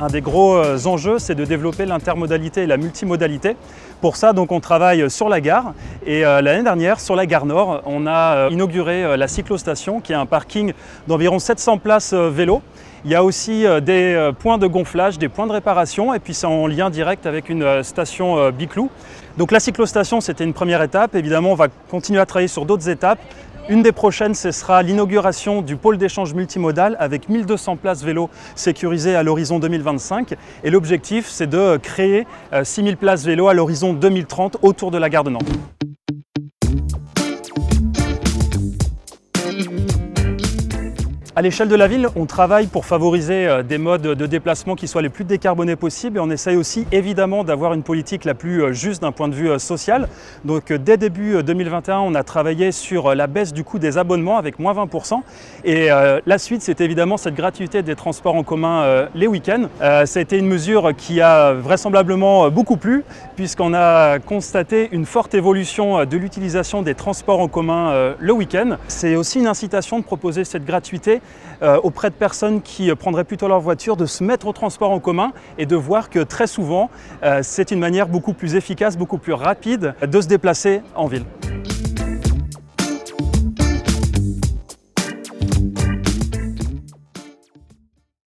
Un des gros enjeux, c'est de développer l'intermodalité et la multimodalité. Pour ça, donc, on travaille sur la gare et l'année dernière, sur la gare Nord, on a inauguré la cyclostation qui est un parking d'environ 700 places vélo. Il y a aussi des points de gonflage, des points de réparation et puis c'est en lien direct avec une station Biclou. Donc la cyclostation, c'était une première étape. Évidemment, on va continuer à travailler sur d'autres étapes. Une des prochaines, ce sera l'inauguration du pôle d'échange multimodal avec 1200 places vélo sécurisées à l'horizon 2025. Et l'objectif, c'est de créer 6000 places vélo à l'horizon 2030 autour de la gare de Nantes. À l'échelle de la ville, on travaille pour favoriser des modes de déplacement qui soient les plus décarbonés possibles et on essaye aussi évidemment d'avoir une politique la plus juste d'un point de vue social. Donc dès début 2021, on a travaillé sur la baisse du coût des abonnements avec moins 20%. Et la suite, c'est évidemment cette gratuité des transports en commun les week-ends. Ça a été une mesure qui a vraisemblablement beaucoup plu puisqu'on a constaté une forte évolution de l'utilisation des transports en commun le week-end. C'est aussi une incitation de proposer cette gratuité auprès de personnes qui prendraient plutôt leur voiture, de se mettre au transport en commun et de voir que très souvent, c'est une manière beaucoup plus efficace, beaucoup plus rapide de se déplacer en ville.